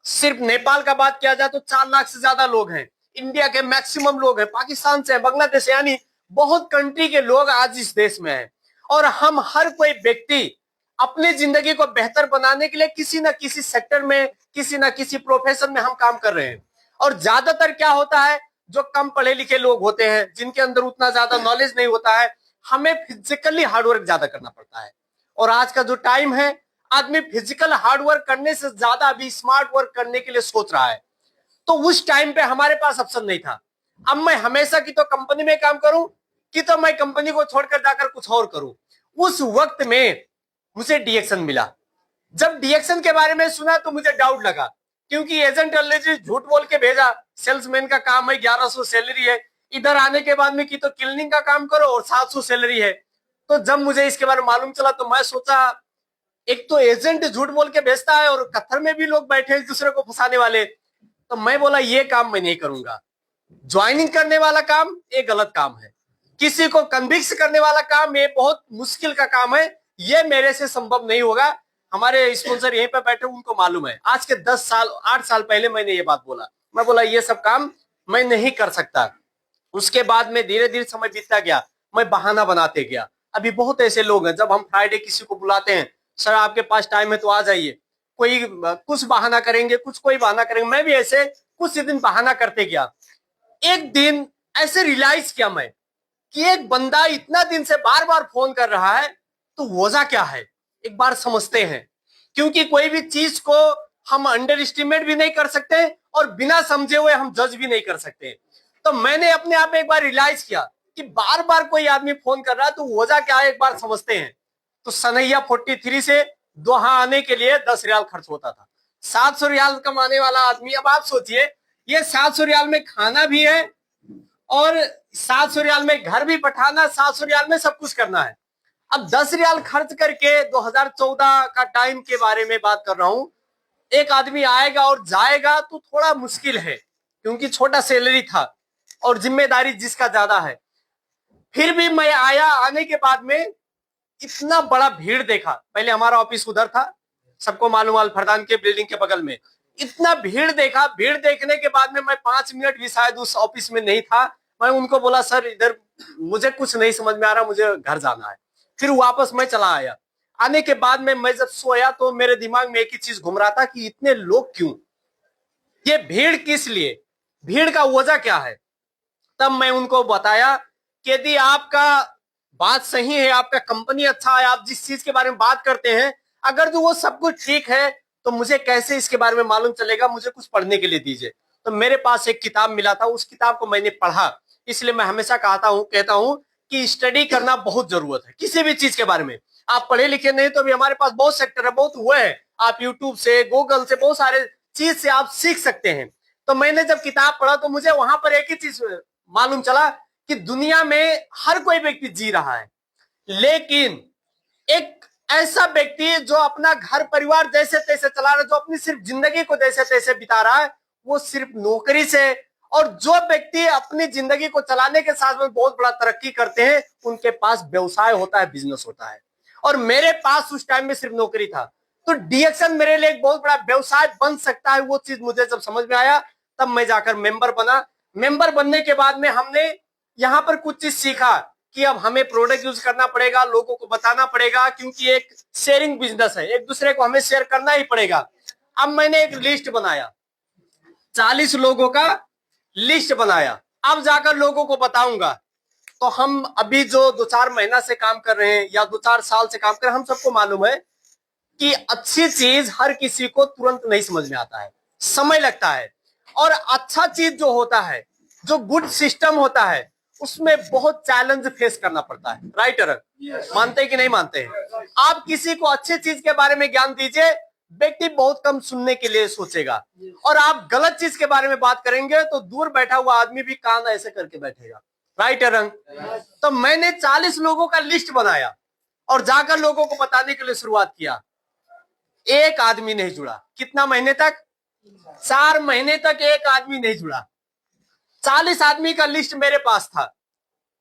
सिर्फ नेपाल का बात किया जाए तो 4 लाख से ज्यादा लोग हैं। इंडिया के मैक्सिमम लोग हैं, पाकिस्तान से, बांग्लादेश से, यानी बहुत कंट्री के लोग आज इस देश में हैं। और हम हर कोई व्यक्ति अपनी जिंदगी को बेहतर बनाने के लिए किसी न किसी सेक्टर में, किसी न किसी प्रोफेशन में हम काम कर रहे हैं। और ज्यादातर क्या होता है, जो कम पढ़े लिखे लोग होते हैं, जिनके अंदर उतना ज्यादा नॉलेज नहीं होता है, हमें फिजिकली हार्डवर्क ज्यादा करना पड़ता है। और आज का जो टाइम है, आदमी फिजिकल हार्डवर्क करने से ज्यादा अभी स्मार्ट वर्क करने के लिए सोच रहा है। तो उस टाइम पे हमारे पास ऑप्शन नहीं था। अब मैं हमेशा की तो कंपनी में काम करूं कि तो मैं कंपनी को छोड़कर जाकर कुछ और करूं। उस वक्त में मुझे डीएक्शन मिला। जब डीएक्शन के बारे में सुना तो मुझे डाउट लगा, क्योंकि एजेंट ऑलरेडी झूठ बोल के भेजा, सेल्समैन का काम है, 1100 सैलरी है। इधर आने के बाद में की तो क्लीनिंग का काम करो और 700 सैलरी है। तो जब मुझे इसके बारे में मालूम चला तो मैं सोचा, एक तो एजेंट झूठ बोल के भेजता है और कतर में भी लोग बैठे हैं दूसरे को फंसाने वाले। तो मैं बोला ये काम मैं नहीं करूंगा। ज्वाइनिंग करने वाला काम ये गलत काम है, किसी को कन्विक्स करने वाला काम ये बहुत मुश्किल का काम है, ये मेरे से संभव नहीं होगा। हमारे स्पॉन्सर यहीं पे बैठे, उनको मालूम है। आज के 10 साल 8 साल पहले मैंने ये बात बोला। मैं बोला ये सब काम मैं नहीं कर सकता। उसके बाद में धीरे धीरे समय बीतता गया, मैं बहाना बनाते गया। अभी बहुत ऐसे लोग हैं, जब हम फ्राइडे किसी को बुलाते हैं, सर आपके पास टाइम है तो आ जाइए, कोई कुछ बहाना करेंगे, कुछ कोई बहाना करेंगे। मैं भी ऐसे कुछ दिन बहाना करते गया। एक दिन ऐसे रियलाइज किया मैं कि एक बंदा इतना दिन से बार बार फोन कर रहा है, तो वजह क्या है, एक बार समझते हैं। क्योंकि कोई भी चीज को हम अंडर एस्टिमेट भी नहीं कर सकते और बिना समझे हुए हम जज भी नहीं कर सकते। तो मैंने अपने आप एक बार रियलाइज किया कि बार बार कोई आदमी फोन कर रहा है, तो वजह क्या है एक बार समझते हैं। तो सनैया 43 से दोहा आने के लिए 10 रियाल खर्च होता था। 700 रियाल कमाने वाला आदमी, अब आप सोचिए, ये 700 रियाल में खाना भी है और 700 रियाल में घर भी पठाना, 700 रियाल में सब कुछ करना है। अब 10 रियाल खर्च करके 2014 का टाइम के बारे में बात कर रहा हूं, एक आदमी आएगा और जाएगा तो थोड़ा मुश्किल है, क्योंकि छोटा सैलरी था और जिम्मेदारी जिसका ज्यादा है। फिर भी मैं आया, आने के बाद में इतना बड़ा भीड़ देखा। पहले हमारा ऑफिस उधर था, सबको मालूम, फरदान के बिल्डिंग के बगल में। इतना भीड़ देखा, भीड़ देखने के बाद में मैं 5 मिनट भी शायद उस ऑफिस में नहीं था। मैं उनको बोला, सर इधर मुझे कुछ नहीं समझ में आ रहा, मुझे घर जाना है। फिर वापस मैं चला आया। आने के बाद में मैं जब सोया तो मेरे दिमाग में एक ही चीज घूम रहा था कि इतने लोग क्यों, ये भीड़ किस लिए, भीड़ का वजह क्या है। तब मैं उनको बताया कि यदि आपका बात सही है, आपका कंपनी अच्छा है, आप जिस चीज के बारे में बात करते हैं, अगर जो वो सब कुछ ठीक है, तो मुझे कैसे इसके बारे में मालूम चलेगा, मुझे कुछ पढ़ने के लिए दीजिए। तो मेरे पास एक किताब मिला था, उस किताब को मैंने पढ़ा। इसलिए मैं हमेशा कहता हूं कि स्टडी करना बहुत जरूरत है किसी भी चीज के बारे में। आप पढ़े लिखे नहीं तो भी हमारे पास बहुत सेक्टर है, बहुत हुए हैं। आप यूट्यूब से, गूगल से, बहुत सारे चीज से आप सीख सकते हैं। तो मैंने जब किताब पढ़ा तो मुझे वहां पर एक ही चीज मालूम चला कि दुनिया में हर कोई व्यक्ति जी रहा है, लेकिन एक ऐसा व्यक्ति जो अपना घर परिवार जैसे तैसे चला रहा है, जो अपनी सिर्फ जिंदगी को जैसे तैसे बिता रहा है, वो सिर्फ नौकरी से। और जो व्यक्ति अपनी जिंदगी को चलाने के साथ में बहुत बड़ा तरक्की करते हैं, उनके पास व्यवसाय होता है, बिजनेस होता है। और मेरे पास उस टाइम में सिर्फ नौकरी था। तो डीएक्शन मेरे लिए एक बहुत बड़ा व्यवसाय बन सकता है, वो चीज मुझे जब समझ में आया, तब मैं जाकर मेंबर बना। मेंबर बनने के बाद में हमने यहाँ पर कुछ चीज सीखा कि अब हमें प्रोडक्ट यूज करना पड़ेगा, लोगों को बताना पड़ेगा, क्योंकि एक शेयरिंग बिजनेस है, एक दूसरे को हमें शेयर करना ही पड़ेगा। अब मैंने एक लिस्ट बनाया, 40 लोगों का लिस्ट बनाया। अब जाकर लोगों को बताऊंगा। तो हम अभी जो 2-4 महीना से काम कर रहे हैं या 2-4 साल से काम कर रहे हैं, हम सबको मालूम है कि अच्छी चीज हर किसी को तुरंत नहीं समझ में आता है, समय लगता है। और अच्छा चीज जो होता है, जो गुड सिस्टम होता है, उसमें बहुत चैलेंज फेस करना पड़ता है। राइट अरग, मानते हैं कि नहीं मानते हैं। आप किसी को अच्छी चीज के बारे में ज्ञान दीजिए, व्यक्ति बहुत कम सुनने के लिए सोचेगा। और आप गलत चीज के बारे में बात करेंगे तो दूर बैठा हुआ आदमी भी कान ऐसे करके बैठेगा। राइट अरंग। तो मैंने 40 लोगों का लिस्ट बनाया और जाकर लोगों को बताने के लिए शुरुआत किया। एक आदमी नहीं जुड़ा। कितना महीने तक? 4 महीने तक एक आदमी नहीं जुड़ा। 40 आदमी का लिस्ट मेरे पास था।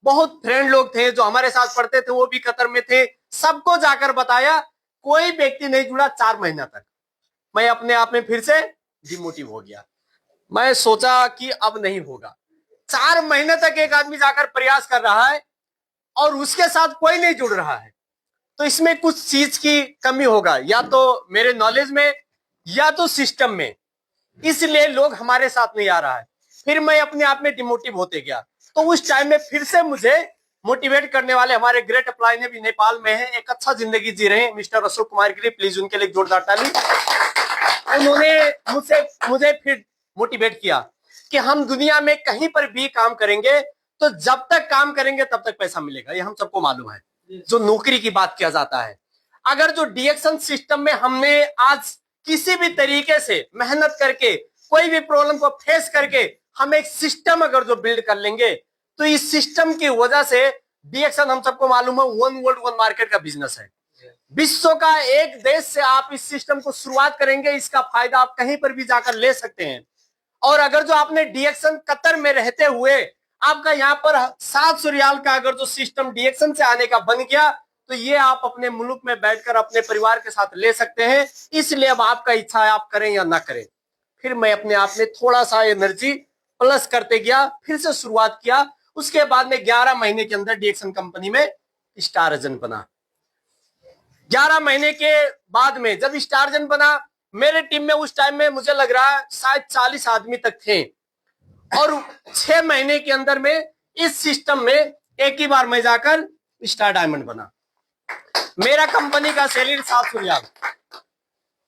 बहुत फ्रेंड लोग थे जो हमारे साथ पढ़ते थे, वो भी कतर में थे। सबको जाकर बताया, कोई व्यक्ति नहीं जुड़ा 4 महीना तक। मैं अपने आप में फिर से डिमोटिव हो गया। मैं सोचा कि अब नहीं होगा। 4 महीने तक एक आदमी जाकर प्रयास कर रहा है और उसके साथ कोई नहीं जुड़ रहा है, तो इसमें कुछ चीज की कमी होगा, या तो मेरे नॉलेज में या तो सिस्टम में, इसलिए लोग हमारे साथ नहीं आ रहा है। फिर मैं अपने आप में डिमोटिव होते गया। तो उस टाइम में फिर से मुझे मोटिवेट करने वाले हमारे ग्रेट अप्लाई ने भी नेपाल में है, एक अच्छा जिंदगी जी रहे हैं, मिस्टर अशोक कुमार गिरी, प्लीज उनके लिए जोरदार ताली। उन्होंने मुझे फिर मोटिवेट किया कि हम दुनिया में कहीं पर भी काम करेंगे तो जब तक काम करेंगे तब तक पैसा मिलेगा, ये हम सबको मालूम है। जो नौकरी की बात किया जाता है, अगर जो डीएक्शन सिस्टम में हमने आज किसी भी तरीके से मेहनत करके कोई भी प्रॉब्लम को फेस करके हम एक सिस्टम अगर जो बिल्ड कर लेंगे, तो इस सिस्टम की वजह से डीएक्शन हम सबको मालूम है वन वर्ल्ड वन मार्केट का बिजनेस है। विश्व का एक देश से आप इस सिस्टम को शुरुआत करेंगे, इसका फायदा आप कहीं पर भी जाकर ले सकते हैं। और अगर जो आपने डीएक्शन कतर में रहते हुए आपका यहाँ पर 700 रियाल का अगर जो सिस्टम डीएक्शन से आने का बन गया, तो ये आप अपने मुल्क में बैठकर अपने परिवार के साथ ले सकते हैं। इसलिए अब आपका इच्छा है आप करें या ना करें। फिर मैं अपने आप में थोड़ा सा एनर्जी प्लस करते गया, फिर से शुरुआत किया। उसके बाद में 11 महीने के अंदर डीएक्शन कंपनी में स्टार एजेंट बना। 11 महीने के बाद में जब स्टार एजेंट बना, मेरे टीम में उस टाइम में मुझे लग रहा है शायद 40 आदमी तक थे, और 6 महीने के अंदर में इस सिस्टम में एक ही बार मैं जाकर स्टार डायमंड बना। मेरा कंपनी का सैलरी 700 रियाल।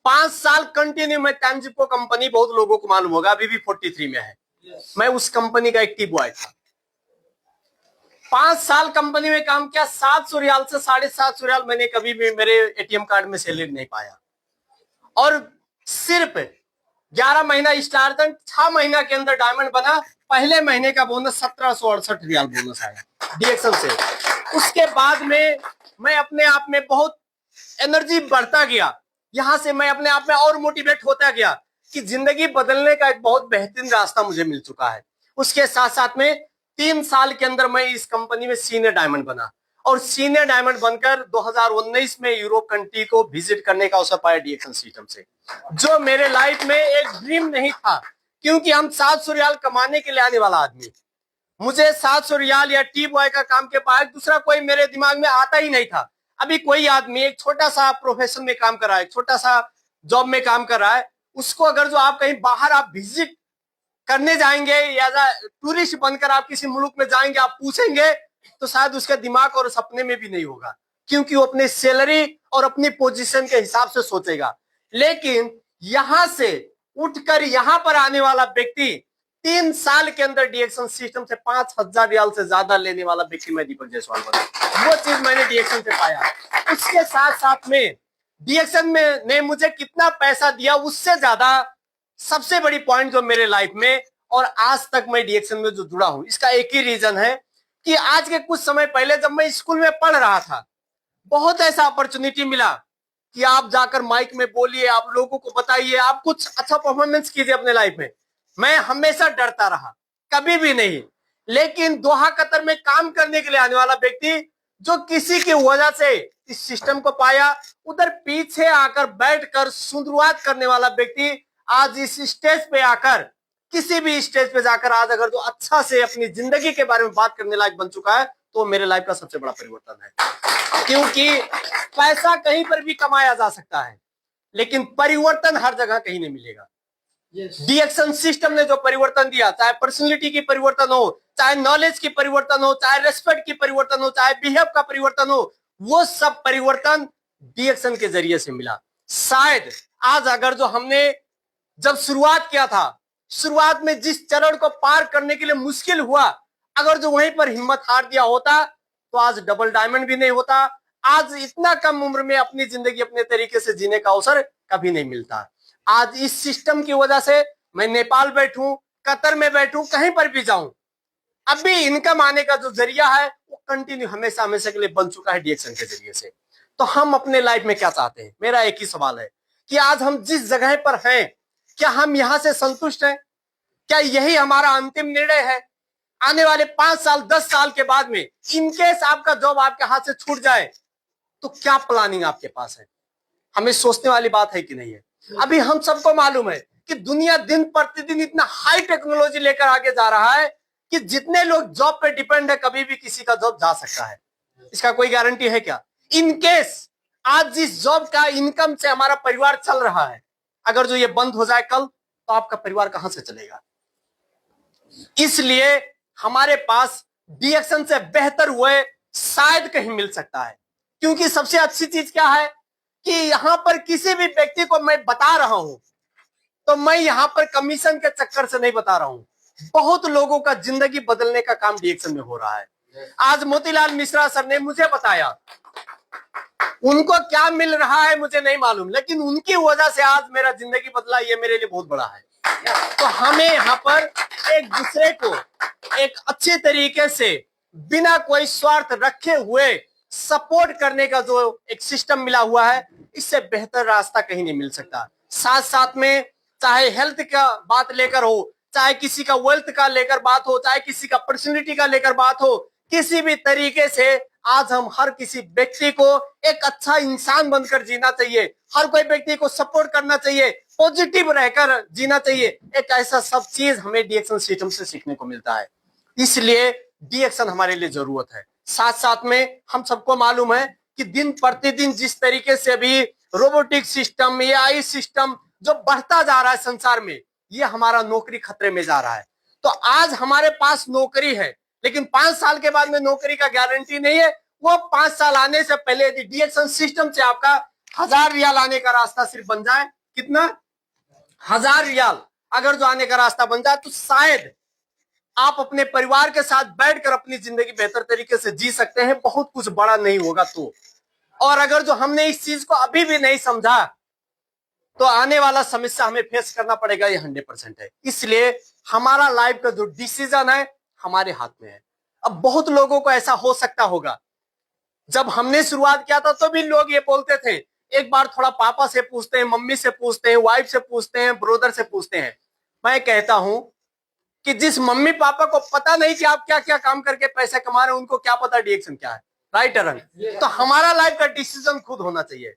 5 साल कंटिन्यू में टैंजिपो कंपनी, बहुत लोगों को मालूम होगा, अभी भी 43 में है। मैं उस कंपनी का एक्टिव बॉय था। 5 साल कंपनी में काम किया। 700 रियाल से 750 रियाल मैंने कभी भी मेरे एटीएम कार्ड में सैलरी नहीं पाया। और सिर्फ 11 महीना स्टार था, 6 महीना के अंदर डायमंड बना। पहले महीने का बोनस 1768 रियाल बोनस आया डीएक्शन से। उसके बाद में मैं अपने आप में बहुत एनर्जी बढ़ता गया। यहां से मैं अपने आप में और मोटिवेट होता गया कि जिंदगी बदलने का एक बहुत बेहतरीन रास्ता मुझे मिल चुका है। उसके साथ साथ में 3 साल के अंदर मैं इस कंपनी में सीनियर डायमंड बना, और सीनियर डायमंड बनकर 2019 में यूरोप कंट्री को विजिट करने का अवसर पाया डीएक्शन सिस्टम से, जो मेरे लाइफ में एक ड्रीम नहीं था। क्योंकि हम 700 रियाल कमाने के लिए आने वाला आदमी, मुझे 700 रियाल या टी बॉय का काम के पास दूसरा कोई मेरे दिमाग में आता ही नहीं था। अभी कोई आदमी एक छोटा सा प्रोफेशन में काम कर रहा है, छोटा सा जॉब में काम कर रहा है, उसको अगर जो आप कहीं बाहर आप विजिट करने जाएंगे या टूरिस्ट बनकर आप किसी मुल्क में जाएंगे, आप पूछेंगे तो शायद उसके दिमाग और सपने में भी नहीं होगा, क्योंकि वो अपने सैलरी और अपनी पोजीशन के हिसाब से सोचेगा। लेकिन यहां से उठकर यहां पर आने वाला व्यक्ति 3 साल के अंदर डीएक्शन सिस्टम से 5000 रियाल से ज्यादा लेने वाला व्यक्ति मैं दीपक जायसवाल बना। वो चीज मैंने डीएक्शन से पाया। उसके साथ साथ में डीएक्शन में ने मुझे कितना पैसा दिया, उससे ज्यादा सबसे बड़ी पॉइंट जो मेरे लाइफ में और आज तक मैं डीएक्शन में जो जुड़ा हूं, इसका एक ही रीजन है कि आज के कुछ समय पहले जब मैं स्कूल में पढ़ रहा था, बहुत ऐसा अपॉर्चुनिटी मिला कि आप जाकर माइक में बोलिए, आप लोगों को बताइए, आप कुछ अच्छा परफॉर्मेंस कीजिए अपने लाइफ में। मैं हमेशा डरता रहा, कभी भी नहीं। लेकिन दोहा कतर में काम करने के लिए आने वाला व्यक्ति जो किसी की वजह से इस सिस्टम को पाया, उधर पीछे आकर बैठकर शुरुआत करने वाला व्यक्ति आज इस स्टेज पे आकर, किसी भी स्टेज पे जाकर आज अगर जो अच्छा से अपनी जिंदगी के बारे में बात करने लायक बन चुका है, तो मेरे लाइफ का सबसे बड़ा परिवर्तन है। क्योंकि पैसा कहीं पर भी कमाया जा सकता है, लेकिन परिवर्तन हर जगह कहीं नहीं मिलेगा। डीएक्शन सिस्टम ने जो परिवर्तन दिया, चाहे पर्सनैलिटी की परिवर्तन हो, चाहे नॉलेज की परिवर्तन हो, चाहे रेस्पेक्ट की परिवर्तन हो, चाहे बिहेव का परिवर्तन हो, वो सब परिवर्तन डीएक्शन के जरिए से मिला। शायद आज अगर जो हमने जब शुरुआत किया था, शुरुआत में जिस चरण को पार करने के लिए मुश्किल हुआ, अगर जो वहीं पर हिम्मत हार दिया होता तो आज डबल डायमंड भी नहीं होता। आज इतना कम उम्र में अपनी जिंदगी अपने तरीके से जीने का अवसर कभी नहीं मिलता। आज इस सिस्टम की वजह से मैं नेपाल बैठूं, कतर में बैठूं, कहीं पर भी जाऊं, अभी इनकम आने का जो जरिया है वो कंटिन्यू हमेशा हमेशा के लिए बन चुका है डीएक्शन के जरिए से। तो हम अपने लाइफ में क्या चाहते हैं? मेरा एक ही सवाल है कि आज हम जिस जगह पर हैं, क्या हम यहां से संतुष्ट हैं? क्या यही हमारा अंतिम निर्णय है? आने वाले 5 साल 10 साल के बाद में इनकेस आपका जॉब आपके हाथ से छूट जाए तो क्या प्लानिंग आपके पास है? हमें सोचने वाली बात है कि नहीं है? अभी हम सबको मालूम है कि दुनिया दिन प्रतिदिन इतना हाई टेक्नोलॉजी लेकर आगे जा रहा है कि जितने लोग जॉब पे डिपेंड है, कभी भी किसी का जॉब जा सकता है। इसका कोई गारंटी है क्या? इन केस आज जिस जॉब का इनकम से हमारा परिवार चल रहा है, अगर जो ये बंद हो जाए कल, तो आपका परिवार कहां से चलेगा? इसलिए हमारे पास डीएक्शन से बेहतर हुए शायद कहीं मिल सकता है। क्योंकि सबसे अच्छी चीज क्या है कि यहां पर किसी भी व्यक्ति को मैं बता रहा हूं तो मैं यहां पर कमीशन के चक्कर से नहीं बता रहा हूं। बहुत लोगों का जिंदगी बदलने का काम डीएक्शन में हो रहा है। आज मोतीलाल मिश्रा सर ने मुझे बताया, उनको क्या मिल रहा है मुझे नहीं मालूम, लेकिन उनकी वजह से आज मेरा जिंदगी बदला, ये मेरे लिए बहुत बड़ा है। तो हमें यहाँ पर एक दूसरे को एक अच्छे तरीके से बिना कोई स्वार्थ रखे हुए सपोर्ट करने का जो एक सिस्टम मिला हुआ है, इससे बेहतर रास्ता कहीं नहीं मिल सकता। साथ साथ में चाहे हेल्थ का बात लेकर हो, चाहे किसी का वेल्थ का लेकर बात हो, चाहे किसी का पर्सनैलिटी का लेकर बात हो, किसी भी तरीके से आज हम हर किसी व्यक्ति को एक अच्छा इंसान बनकर जीना चाहिए। हर कोई व्यक्ति को सपोर्ट करना चाहिए, पॉजिटिव रहकर जीना चाहिए। एक ऐसा सब चीज हमें डीएक्शन सिस्टम से सीखने को मिलता है। इसलिए डीएक्शन हमारे लिए जरूरत है। साथ साथ में हम सबको मालूम है कि दिन प्रतिदिन जिस तरीके से अभी रोबोटिक सिस्टम, एआई सिस्टम जो बढ़ता जा रहा है संसार में, ये हमारा नौकरी खतरे में जा रहा है। तो आज हमारे पास नौकरी है, लेकिन 5 साल के बाद में नौकरी का गारंटी नहीं है। वो 5 साल आने से पहले यदि डीएक्शन सिस्टम से आपका 1000 रियाल आने का रास्ता सिर्फ बन जाए, कितना? 1000 रियाल अगर जो आने का रास्ता बन जाए, तो शायद आप अपने परिवार के साथ बैठकर अपनी जिंदगी बेहतर तरीके से जी सकते हैं। बहुत कुछ बड़ा नहीं होगा तो। और अगर जो हमने इस चीज को अभी भी नहीं समझा, तो आने वाला समस्या हमें फेस करना पड़ेगा, ये 100% है। इसलिए हमारा लाइफ का जो डिसीजन है हमारे हाथ में है। अब बहुत लोगों को ऐसा हो सकता होगा, जब हमने शुरुआत किया था तो भी लोग ये बोलते थे, एक बार थोड़ा पापा से पूछते हैं, मम्मी से पूछते हैं, वाइफ से पूछते हैं, ब्रदर से पूछते हैं। मैं कहता हूं कि जिस मम्मी पापा को पता नहीं कि आप क्या क्या काम करके पैसे कमा रहे हैं, उनको क्या पता डीएक्शन क्या है? राइट और रंग? तो हमारा लाइफ का डिसीजन खुद होना चाहिए।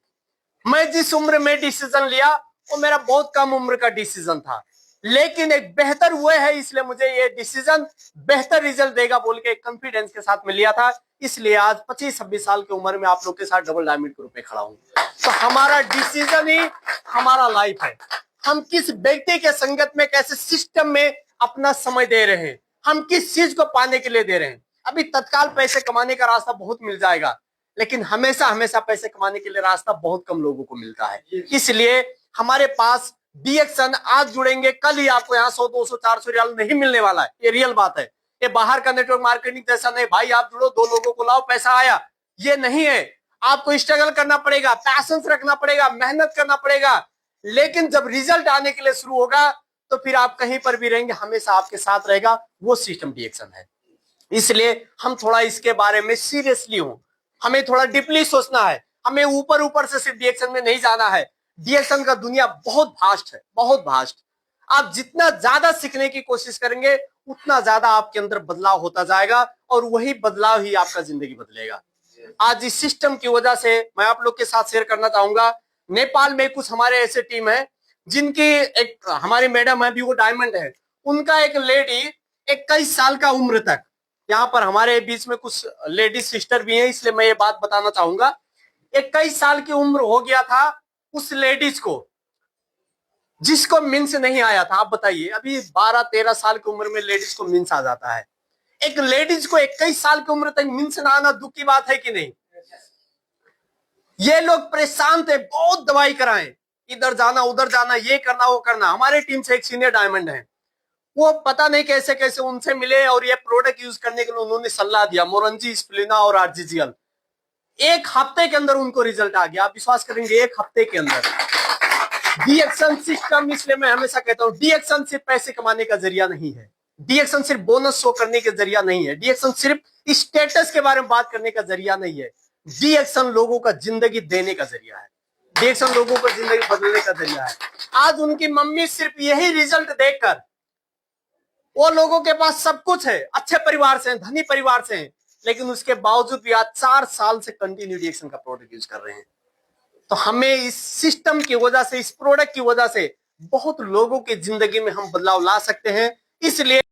मैं जिस उम्र में डिसीजन लिया वो मेरा बहुत कम उम्र का डिसीजन था, लेकिन एक बेहतर हुए है, इसलिए मुझे ये डिसीजन बेहतर रिजल्ट देगा बोल के कॉन्फिडेंस के साथ में लिया था। इसलिए आज 25-26 साल की उम्र में आप लोग के साथ डबल डायमंड के रूप में खड़ा हूं। तो हमारा डिसीजन ही हमारा लाइफ है। हम किस व्यक्ति के संगत में, कैसे सिस्टम में अपना समय दे रहे हैं, हम किस चीज को पाने के लिए दे रहे हैं। अभी तत्काल पैसे कमाने का रास्ता बहुत मिल जाएगा, लेकिन हमेशा हमेशा पैसे कमाने के लिए रास्ता बहुत कम लोगों को मिलता है। इसलिए हमारे पास डीएक्शन आज जुड़ेंगे, कल ही आपको यहाँ 100, 200, 400 रियाल नहीं मिलने वाला है। ये रियल बात है। ये बाहर का नेटवर्क मार्केटिंग जैसा नहीं, भाई आप जुड़ो, 2 लोगों को लाओ, पैसा आया, ये नहीं है। आपको स्ट्रगल करना पड़ेगा, पैशन रखना पड़ेगा, मेहनत करना पड़ेगा। लेकिन जब रिजल्ट आने के लिए शुरू होगा, तो फिर आप कहीं पर भी रहेंगे, हमेशा आपके साथ रहेगा। वो सिस्टम डीएक्शन है। इसलिए हम थोड़ा इसके बारे में सीरियसली हो, हमें थोड़ा डीपली सोचना है। हमें ऊपर ऊपर से सिर्फ डीएक्शन में नहीं जाना है। डीएक्शन का दुनिया बहुत भास्ट है, बहुत भास्ट। आप जितना ज्यादा सीखने की कोशिश करेंगे, उतना ज्यादा आपके अंदर बदलाव होता जाएगा, और वही बदलाव ही आपका जिंदगी बदलेगा। आज इस सिस्टम की वजह से मैं आप लोग के साथ शेयर करना चाहूंगा, नेपाल में कुछ हमारे ऐसे टीम है जिनकी एक हमारी मैडम है, भी वो डायमंड है। उनका एक लेडी 21 साल का उम्र तक, यहाँ पर हमारे बीच में कुछ लेडीज सिस्टर भी हैं, इसलिए मैं ये बात बताना चाहूंगा। 21 साल की उम्र हो गया था उस लेडीज को, जिसको मिन्स नहीं आया था। आप बताइए, अभी 12-13 साल की उम्र में लेडीज को मिन्स आ जाता है। एक लेडीज को 21 साल की उम्र तक मिन्स ना आना दुख की बात है कि नहीं? ये लोग परेशान थे, बहुत दवाई कराएं, इधर जाना उधर जाना, ये करना वो करना। हमारे टीम से एक सीनियर डायमंड है, वो पता नहीं कैसे कैसे उनसे मिले और ये प्रोडक्ट यूज करने के लिए उन्होंने सलाह दिया, मोरंजी, स्प्लिना और आरजीजीएल। 1 हफ्ते के अंदर उनको रिजल्ट आ गया। आप विश्वास करेंगे, 1 हफ्ते के अंदर। डीएक्शन सिस्टम, इसलिए मैं हमेशा कहता हूं, डीएक्शन सिर्फ पैसे कमाने का जरिया नहीं है। डीएक्शन सिर्फ बोनस शो करने का जरिया नहीं है। डीएक्शन सिर्फ स्टेटस के बारे में बात करने का जरिया नहीं है। डीएक्शन लोगों का जिंदगी देने का जरिया है। डीएक्शन लोगों का जिंदगी बदलने का जरिया है। आज उनकी मम्मी सिर्फ यही रिजल्ट देखकर, वो लोगों के पास सब कुछ है, अच्छे परिवार से हैं, धनी परिवार से हैं, लेकिन उसके बावजूद भी आज 4 साल से कंटिन्यू डीएक्शन का प्रोडक्ट यूज कर रहे हैं। तो हमें इस सिस्टम की वजह से, इस प्रोडक्ट की वजह से बहुत लोगों की जिंदगी में हम बदलाव ला सकते हैं। इसलिए